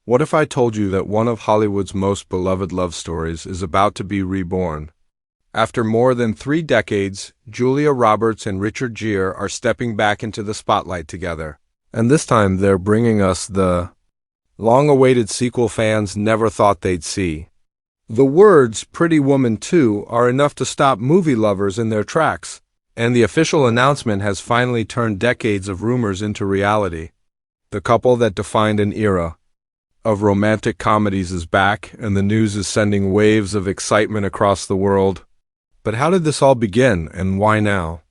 What if I told you that one of Hollywood's most beloved love stories is about to be reborn? After more than 3 decades, Julia Roberts and Richard Gere are stepping back into the spotlight together. And this time they're bringing us the long-awaited sequel fans never thought they'd see. The words Pretty Woman 2 are enough to stop movie lovers in their tracks, and the official announcement has finally turned decades of rumors into reality. The couple that defined an era of romantic comedies is back, and the news is sending waves of excitement across the world. But how did this all begin, and why now?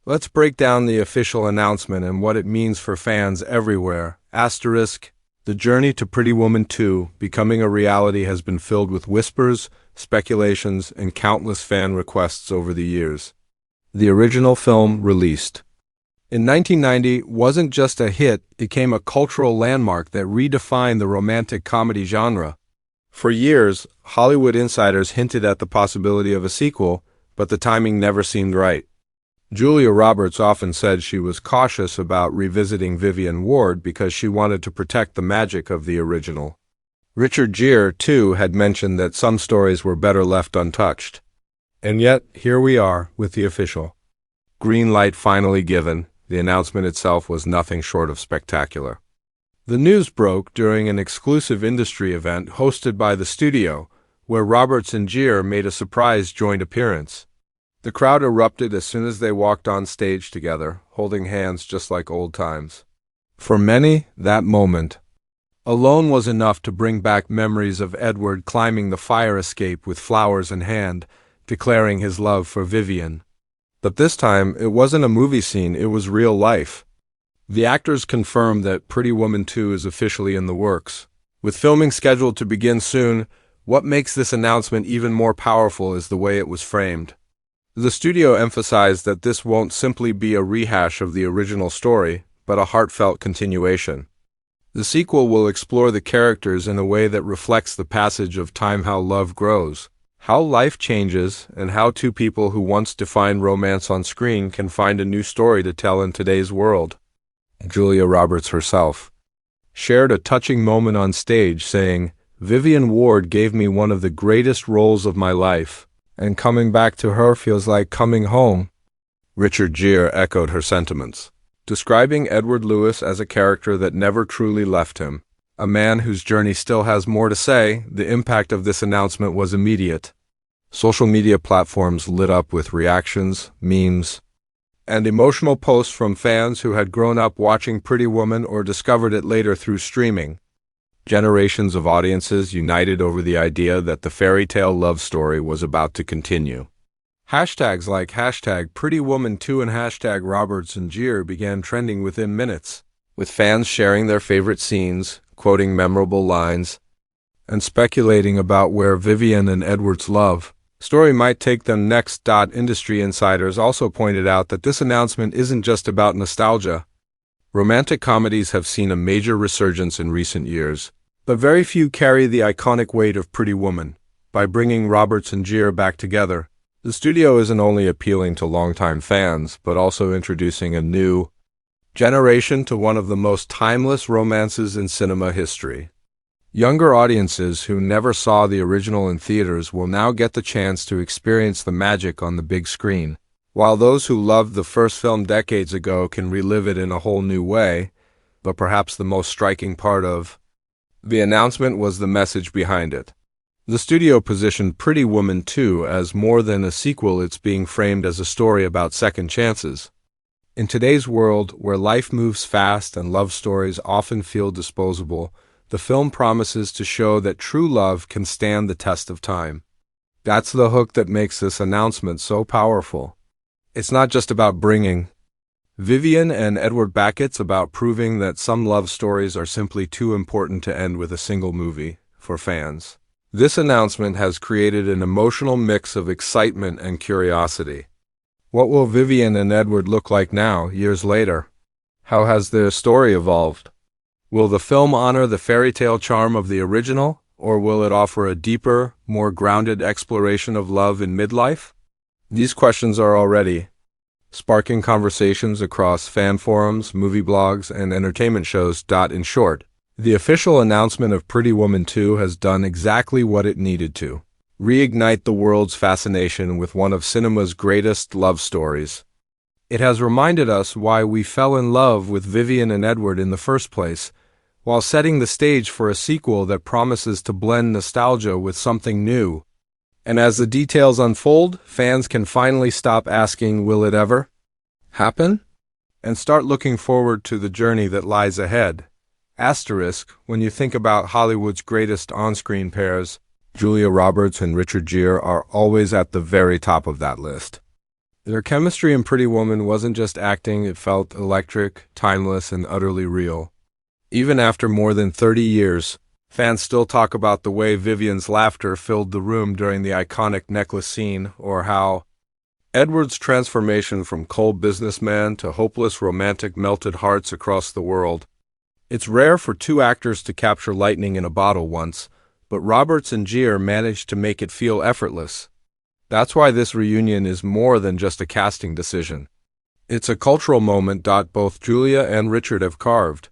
Let's break down the official announcement and what it means for fans everywhere. The journey to Pretty Woman 2 becoming a reality has been filled with whispers, speculations, and countless fan requests over the years. The original film released in 1990 wasn't just a hit, it became a cultural landmark that redefined the romantic comedy genre. For years, Hollywood insiders hinted at the possibility of a sequel, but the timing never seemed right. Julia Roberts often said she was cautious about revisiting Vivian and Edward because she wanted to protect the magic of the original. Richard Gere, too, had mentioned that some stories were better left untouched. And yet, here we are with the official green light finally given. The announcement itself was nothing short of spectacular. The news broke during an exclusive industry event hosted by the studio, where Roberts and Gere made a surprise joint appearance. The crowd erupted as soon as they walked on stage together, holding hands just like old times. For many, that moment alone was enough to bring back memories of Edward climbing the fire escape with flowers in hand, declaring his love for Vivian. But this time, it wasn't a movie scene, it was real life. The actors confirmed that Pretty Woman 2 is officially in the works. With filming scheduled to begin soon, what makes this announcement even more powerful is the way it was framed. The studio emphasized that this won't simply be a rehash of the original story, but a heartfelt continuation. The sequel will explore the characters in a way that reflects the passage of time, how love grows, how life changes, and how two people who once defined romance on screen can find a new story to tell in today's world. Julia Roberts herself shared a touching moment on stage saying, "Vivian and Edward gave me one of the greatest roles of my life, and coming back to her feels like coming home." Richard Gere echoed her sentiments, describing Edward Lewis as a character that never truly left him. A man whose journey still has more to say. The impact of this announcement was immediate. Social media platforms lit up with reactions, memes, and emotional posts from fans who had grown up watching Pretty Woman or discovered it later through streaming. Generations of audiences united over the idea that the fairy tale love story was about to continue. Hashtags like #PrettyWoman2 and #Roberts and Gere began trending within minutes, with fans sharing their favorite scenes, quoting memorable lines, and speculating about where Vivian and Edward's love story might take them next. Industry insiders also pointed out that this announcement isn't just about nostalgia. Romantic comedies have seen a major resurgence in recent years, but very few carry the iconic weight of Pretty Woman. By bringing Roberts and Gere back together, the studio isn't only appealing to longtime fans, but also introducing a new generation to one of the most timeless romances in cinema history. Younger audiences who never saw the original in theaters will now get the chance to experience the magic on the big screen, while those who loved the first film decades ago can relive it in a whole new way. But perhaps the most striking part of the announcement was the message behind it. The studio positioned Pretty Woman 2 as more than a sequel. It's being framed as a story about second chances. In today's world, where life moves fast and love stories often feel disposable, the film promises to show that true love can stand the test of time. That's the hook that makes this announcement so powerful. It's not just about bringing Vivian and Edward back, it's about proving that some love stories are simply too important to end with a single movie. For fans, this announcement has created an emotional mix of excitement and curiosity. What will Vivian and Edward look like now, years later? How has their story evolved? Will the film honor the fairy tale charm of the original, or will it offer a deeper, more grounded exploration of love in midlife? These questions are already sparking conversations across fan forums, movie blogs, and entertainment shows. In short, The official announcement of Pretty Woman 2 has done exactly what it needed to. Reignite the world's fascination with one of cinema's greatest love stories. It has reminded us why we fell in love with Vivian and Edward in the first place, while setting the stage for a sequel that promises to blend nostalgia with something new. And as the details unfold, fans can finally stop asking, will it ever happen? And start looking forward to the journey that lies ahead. Asterisk, when you think about Hollywood's greatest on-screen pairs, Julia Roberts and Richard Gere are always at the very top of that list. Their chemistry in Pretty Woman wasn't just acting, it felt electric, timeless, and utterly real. Even after more than 30 years, fans still talk about the way Vivian's laughter filled the room during the iconic necklace scene, or how Edward's transformation from cold businessman to hopeless romantic melted hearts across the world. It's rare for two actors to capture lightning in a bottle once, but Roberts and Gere managed to make it feel effortless. That's why this reunion is more than just a casting decision. It's a cultural moment both Julia and Richard have carved.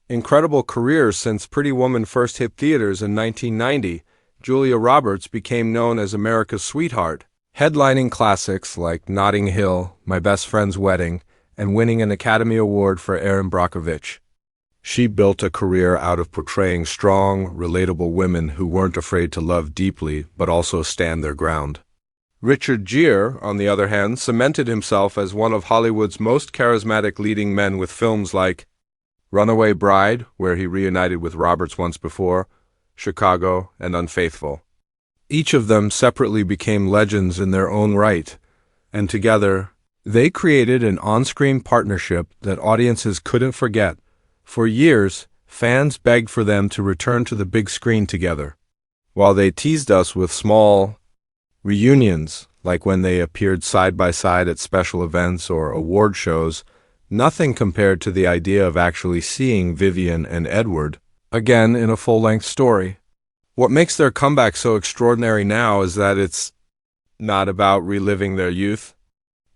Incredible careers since Pretty Woman first hit theaters in 1990, Julia Roberts became known as America's sweetheart, headlining classics like Notting Hill, My Best Friend's Wedding, and winning an Academy Award for Erin Brockovich. She built a career out of portraying strong, relatable women who weren't afraid to love deeply but also stand their ground. Richard Gere, on the other hand, cemented himself as one of Hollywood's most charismatic leading men with films like Runaway Bride, where he reunited with Roberts once before, Chicago, and Unfaithful. Each of them separately became legends in their own right, and together, they created an on-screen partnership that audiences couldn't forget. For years, fans begged for them to return to the big screen together, while they teased us with small reunions, like when they appeared side by side at special events or award shows. Nothing compared to the idea of actually seeing Vivian and Edward again in a full-length story. What makes their comeback so extraordinary now is that it's not about reliving their youth.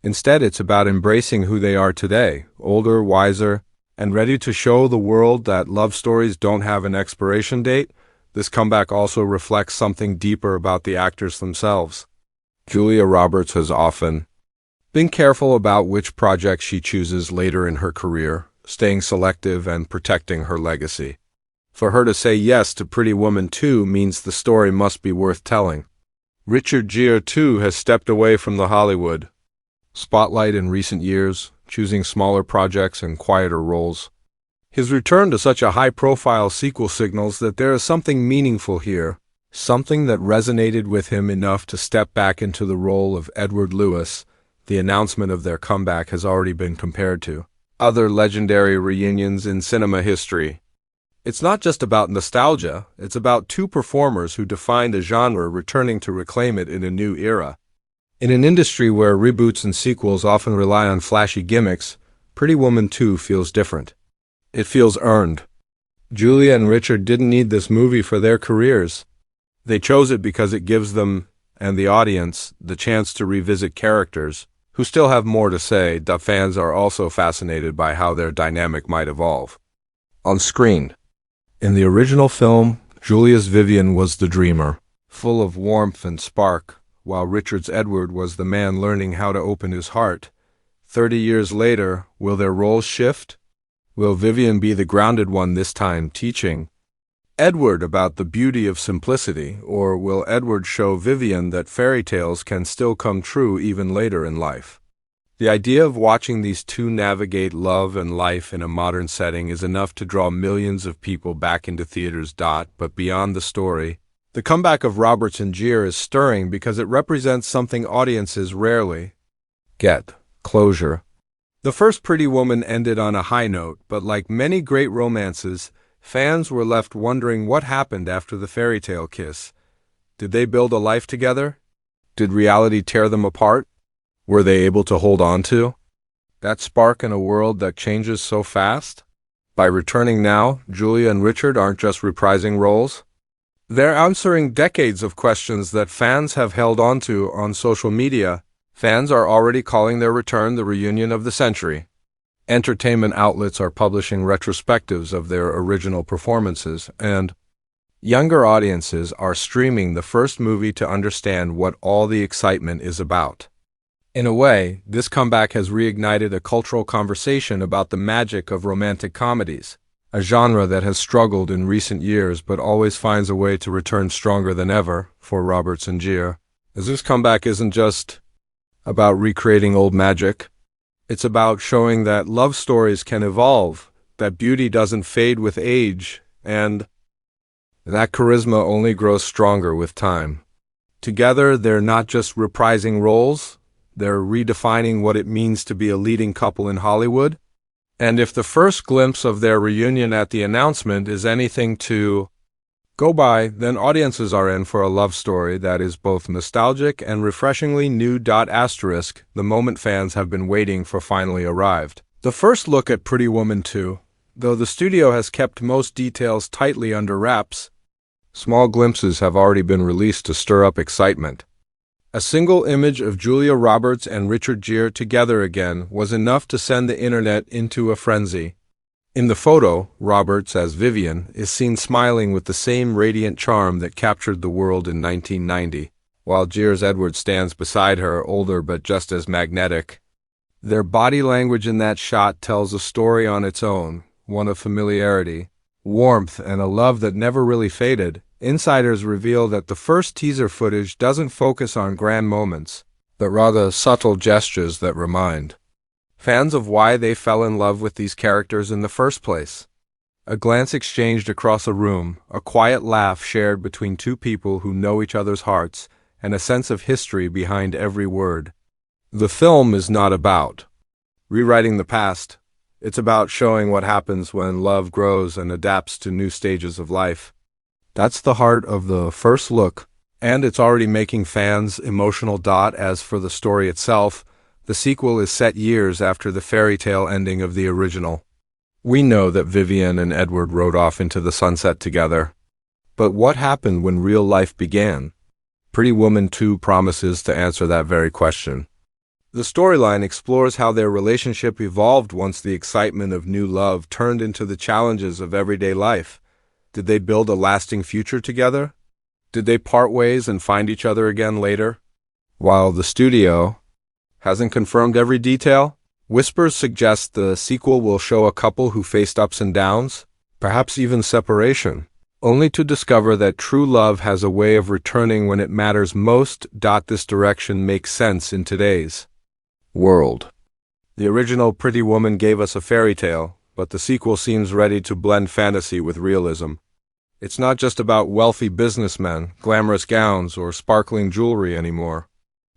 Instead, it's about embracing who they are today, older, wiser, and ready to show the world that love stories don't have an expiration date. This comeback also reflects something deeper about the actors themselves. Julia Roberts has often been careful about which projects she chooses later in her career, staying selective and protecting her legacy. For her to say yes to Pretty Woman 2 means the story must be worth telling. Richard Gere, too, has stepped away from the Hollywood spotlight in recent years, choosing smaller projects and quieter roles. His return to such a high-profile sequel signals that there is something meaningful here, something that resonated with him enough to step back into the role of Edward Lewis. The announcement of their comeback has already been compared to other legendary reunions in cinema history. It's not just about nostalgia, it's about two performers who defined a genre returning to reclaim it in a new era. In an industry where reboots and sequels often rely on flashy gimmicks, Pretty Woman 2 feels different. It feels earned. Julia and Richard didn't need this movie for their careers. They chose it because it gives them, and the audience, the chance to revisit characters who still have more to say. The fans are also fascinated by how their dynamic might evolve on screen. In the original film, Julia's Vivian was the dreamer, full of warmth and spark, while Richard's Edward was the man learning how to open his heart. 30 years later, will their roles shift? Will Vivian be the grounded one this time, teaching Edward about the beauty of simplicity, or will Edward show Vivian that fairy tales can still come true even later in life? The idea of watching these two navigate love and life in a modern setting is enough to draw millions of people back into theaters. But beyond the story, the comeback of Roberts and Gere is stirring because it represents something audiences rarely get: closure. The first Pretty Woman ended on a high note, but like many great romances, fans were left wondering what happened after the fairy tale kiss. Did they build a life together? Did reality tear them apart? Were they able to hold on to that spark in a world that changes so fast? By returning now, Julia and Richard aren't just reprising roles. They're answering decades of questions that fans have held onto on social media. Fans are already calling their return the reunion of the century. Entertainment outlets are publishing retrospectives of their original performances, and younger audiences are streaming the first movie to understand what all the excitement is about. In a way, this comeback has reignited a cultural conversation about the magic of romantic comedies, a genre that has struggled in recent years but always finds a way to return stronger than ever for Roberts and Gere. As this comeback isn't just about recreating old magic, it's about showing that love stories can evolve, that beauty doesn't fade with age, and that charisma only grows stronger with time. Together, they're not just reprising roles, they're redefining what it means to be a leading couple in Hollywood. And if the first glimpse of their reunion at the announcement is anything to go by, then audiences are in for a love story that is both nostalgic and refreshingly new. Asterisk, the moment fans have been waiting for finally arrived. The first look at Pretty Woman 2, though the studio has kept most details tightly under wraps, small glimpses have already been released to stir up excitement. A single image of Julia Roberts and Richard Gere together again was enough to send the internet into a frenzy. In the photo, Roberts, as Vivian, is seen smiling with the same radiant charm that captured the world in 1990, while Gere's Edward stands beside her, older but just as magnetic. Their body language in that shot tells a story on its own, one of familiarity, warmth, and a love that never really faded. Insiders reveal that the first teaser footage doesn't focus on grand moments, but rather subtle gestures that remind fans of why they fell in love with these characters in the first place. A glance exchanged across a room, a quiet laugh shared between two people who know each other's hearts, and a sense of history behind every word. The film is not about rewriting the past. It's about showing what happens when love grows and adapts to new stages of life. That's the heart of the first look, and it's already making fans emotional. As for the story itself, the sequel is set years after the fairy tale ending of the original. We know that Vivian and Edward rode off into the sunset together. But what happened when real life began? Pretty Woman 2 promises to answer that very question. The storyline explores how their relationship evolved once the excitement of new love turned into the challenges of everyday life. Did they build a lasting future together? Did they part ways and find each other again later? While the studio hasn't confirmed every detail, whispers suggest the sequel will show a couple who faced ups and downs, perhaps even separation, only to discover that true love has a way of returning when it matters most. This direction makes sense in today's world. The original Pretty Woman gave us a fairy tale, but the sequel seems ready to blend fantasy with realism. It's not just about wealthy businessmen, glamorous gowns, or sparkling jewelry anymore.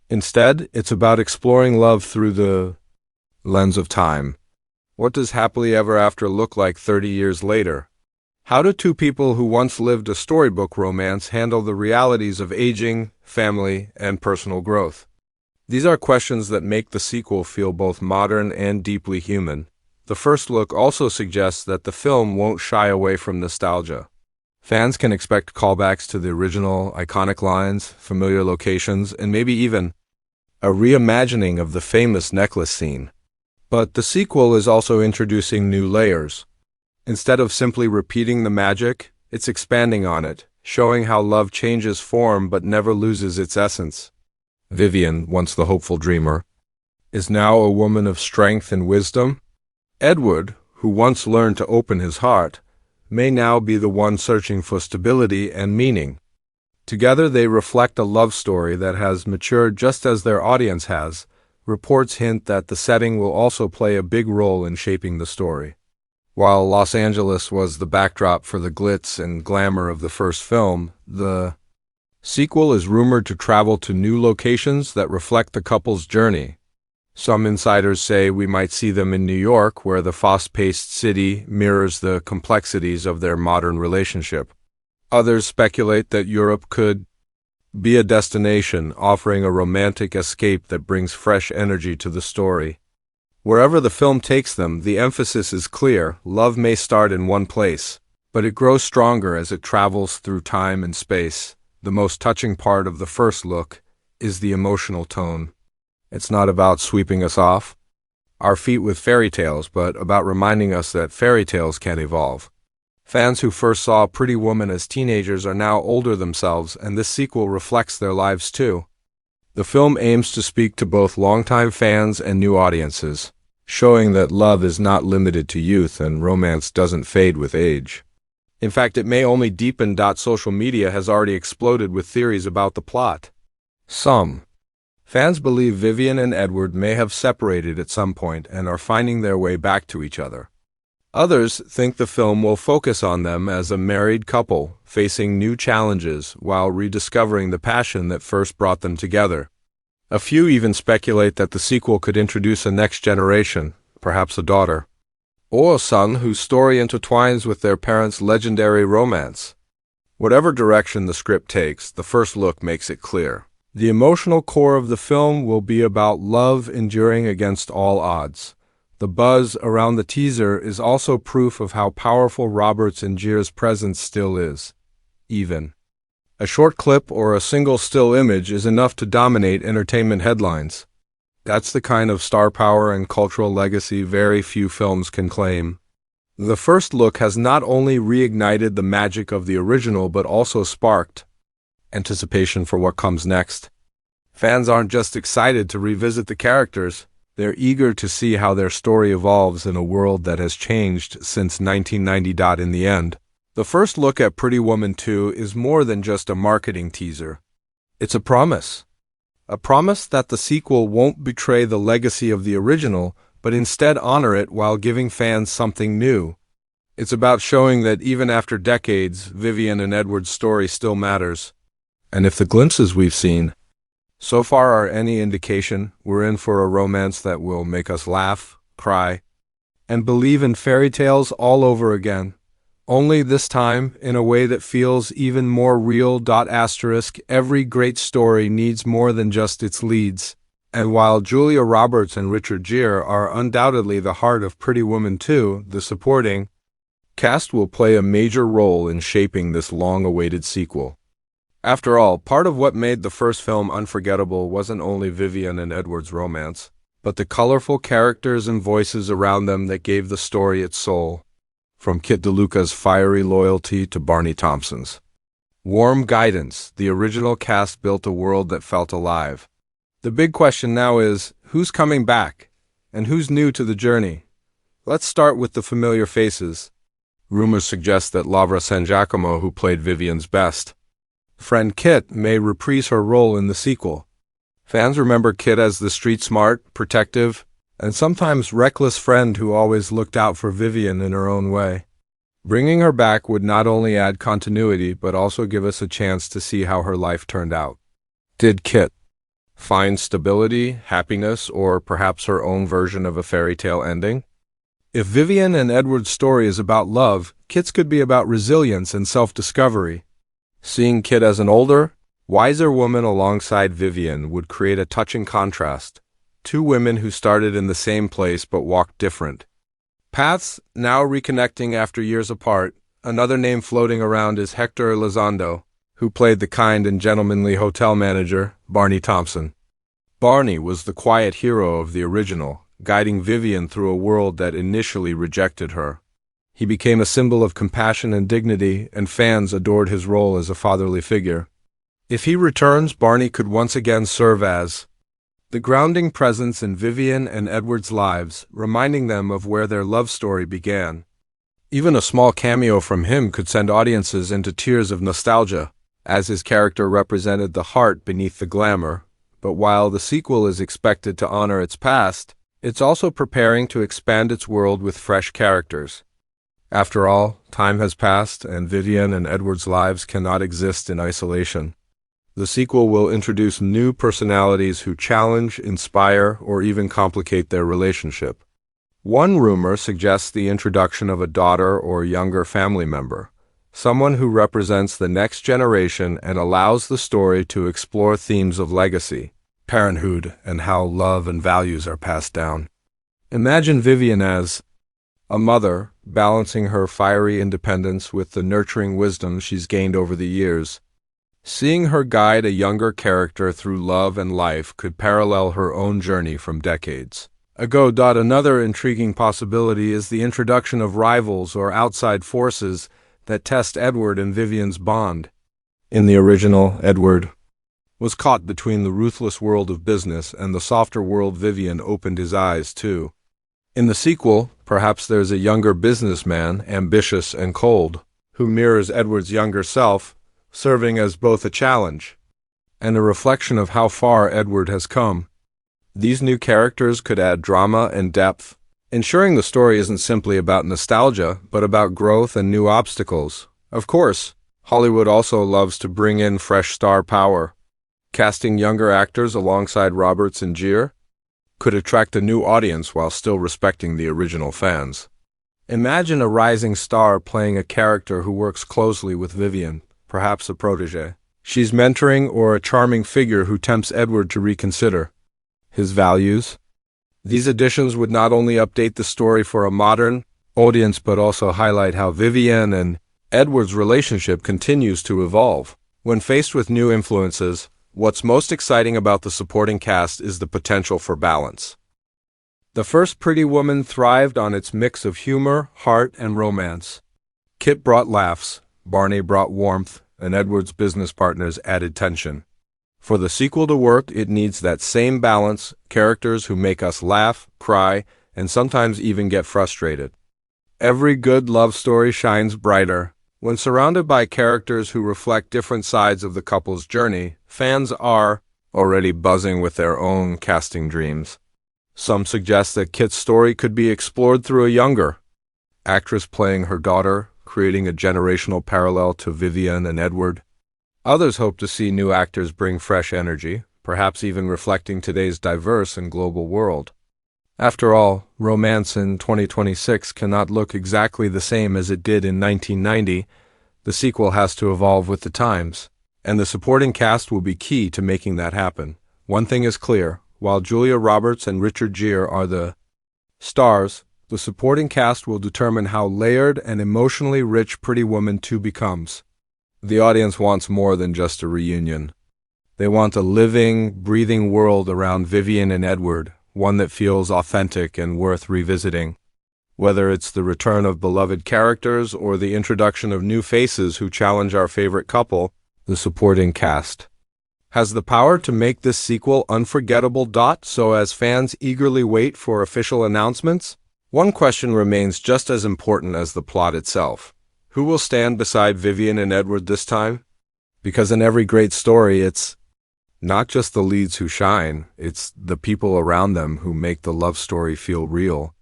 Instead, it's about exploring love through the lens of time. What does happily ever after look like 30 years later? How do two people who once lived a storybook romance handle the realities of aging, family, and personal growth? These are questions that make the sequel feel both modern and deeply human. The first look also suggests that the film won't shy away from nostalgia. Fans can expect callbacks to the original, iconic lines, familiar locations, and maybe even a reimagining of the famous necklace scene. But the sequel is also introducing new layers. Instead of simply repeating the magic, it's expanding on it, showing how love changes form but never loses its essence. Vivian, once the hopeful dreamer, is now a woman of strength and wisdom. Edward, who once learned to open his heart, may now be the one searching for stability and meaning. Together they reflect a love story that has matured just as their audience has. Reports hint that the setting will also play a big role in shaping the story. While Los Angeles was the backdrop for the glitz and glamour of the first film, the sequel is rumored to travel to new locations that reflect the couple's journey. Some insiders say we might see them in New York, where the fast-paced city mirrors the complexities of their modern relationship. Others speculate that Europe could be a destination, offering a romantic escape that brings fresh energy to the story. Wherever the film takes them, the emphasis is clear. Love may start in one place, but it grows stronger as it travels through time and space. The most touching part of the first look is the emotional tone. It's not about sweeping us off. our feet with fairy tales, but about reminding us that fairy tales can evolve. Fans who first saw Pretty Woman as teenagers are now older themselves, and this sequel reflects their lives too. The film aims to speak to both longtime fans and new audiences, showing that love is not limited to youth and romance doesn't fade with age. In fact, it may only deepen. Social media has already exploded with theories about the plot. Some fans believe Vivian and Edward may have separated at some point and are finding their way back to each other. Others think the film will focus on them as a married couple facing new challenges while rediscovering the passion that first brought them together. A few even speculate that the sequel could introduce a next generation, perhaps a daughter, or a son whose story intertwines with their parents' legendary romance. Whatever direction the script takes, the first look makes it clear. The emotional core of the film will be about love enduring against all odds. The buzz around the teaser is also proof of how powerful Roberts and Gere's presence still is. Even a short clip or a single still image is enough to dominate entertainment headlines. That's the kind of star power and cultural legacy very few films can claim. The first look has not only reignited the magic of the original but also sparked anticipation for what comes next. Fans aren't just excited to revisit the characters, they're eager to see how their story evolves in a world that has changed since 1990. In the end, the first look at Pretty Woman 2 is more than just a marketing teaser. It's a promise. A promise that the sequel won't betray the legacy of the original, but instead honor it while giving fans something new. It's about showing that even after decades, Vivian and Edward's story still matters. And if the glimpses we've seen so far are any indication, we're in for a romance that will make us laugh, cry, and believe in fairy tales all over again. Only this time in a way that feels even more real. Every great story needs more than just its leads. And while Julia Roberts and Richard Gere are undoubtedly the heart of Pretty Woman 2, the supporting cast will play a major role in shaping this long-awaited sequel. After all, part of what made the first film unforgettable wasn't only Vivian and Edward's romance, but the colorful characters and voices around them that gave the story its soul. From Kit DeLuca's fiery loyalty to Barney Thompson's warm guidance, the original cast built a world that felt alive. The big question now is, who's coming back? And who's new to the journey? Let's start with the familiar faces. Rumors suggest that Lavra San Giacomo, who played Vivian's best friend Kit, may reprise her role in the sequel. Fans remember Kit as the street-smart, protective, and sometimes reckless friend who always looked out for Vivian in her own way. Bringing her back would not only add continuity, but also give us a chance to see how her life turned out. Did Kit find stability, happiness, or perhaps her own version of a fairy tale ending? If Vivian and Edward's story is about love, Kit's could be about resilience and self-discovery. Seeing Kit as an older, wiser woman alongside Vivian would create a touching contrast. Two women who started in the same place but walked different paths, now reconnecting after years apart. Another name floating around is Hector Elizondo, who played the kind and gentlemanly hotel manager, Barney Thompson. Barney was the quiet hero of the original, guiding Vivian through a world that initially rejected her. He became a symbol of compassion and dignity, and fans adored his role as a fatherly figure. If he returns, Barney could once again serve as the grounding presence in Vivian and Edward's lives, reminding them of where their love story began. Even a small cameo from him could send audiences into tears of nostalgia, as his character represented the heart beneath the glamour. But while the sequel is expected to honor its past, it's also preparing to expand its world with fresh characters. After all, time has passed, and Vivian and Edward's lives cannot exist in isolation. The sequel will introduce new personalities who challenge, inspire, or even complicate their relationship. One rumor suggests the introduction of a daughter or younger family member, someone who represents the next generation and allows the story to explore themes of legacy, parenthood, and how love and values are passed down. Imagine Vivian as a mother, balancing her fiery independence with the nurturing wisdom she's gained over the years. Seeing her guide a younger character through love and life could parallel her own journey from decades Another intriguing possibility is the introduction of rivals or outside forces that test Edward and Vivian's bond. In the original, Edward was caught between the ruthless world of business and the softer world Vivian opened his eyes to. In the sequel, perhaps there's a younger businessman, ambitious and cold, who mirrors Edward's younger self, serving as both a challenge and a reflection of how far Edward has come. These new characters could add drama and depth, ensuring the story isn't simply about nostalgia, but about growth and new obstacles. Of course, Hollywood also loves to bring in fresh star power. Casting younger actors alongside Roberts and Gere could attract a new audience while still respecting the original fans. Imagine a rising star playing a character who works closely with Vivian, perhaps a protege she's mentoring, or a charming figure who tempts Edward to reconsider his values. These additions would not only update the story for a modern audience but also highlight how Vivian and Edward's relationship continues to evolve. When faced with new influences, what's most exciting about the supporting cast is the potential for balance. The first Pretty Woman thrived on its mix of humor, heart, and romance. Kit brought laughs, Barney brought warmth, and Edward's business partners added tension. For the sequel to work, it needs that same balance, characters who make us laugh, cry, and sometimes even get frustrated. Every good love story shines brighter when surrounded by characters who reflect different sides of the couple's journey. Fans are already buzzing with their own casting dreams. Some suggest that Kit's story could be explored through a younger actress playing her daughter, creating a generational parallel to Vivian and Edward. Others hope to see new actors bring fresh energy, perhaps even reflecting today's diverse and global world. After all, romance in 2026 cannot look exactly the same as it did in 1990. The sequel has to evolve with the times, and the supporting cast will be key to making that happen. One thing is clear: while Julia Roberts and Richard Gere are the stars, the supporting cast will determine how layered and emotionally rich Pretty Woman 2 becomes. The audience wants more than just a reunion. They want a living, breathing world around Vivian and Edward, one that feels authentic and worth revisiting. Whether it's the return of beloved characters or the introduction of new faces who challenge our favorite couple, the supporting cast has the power to make this sequel unforgettable. So as fans eagerly wait for official announcements, one question remains just as important as the plot itself. Who will stand beside Vivian and Edward this time? Because in every great story, it's not just the leads who shine, it's the people around them who make the love story feel real.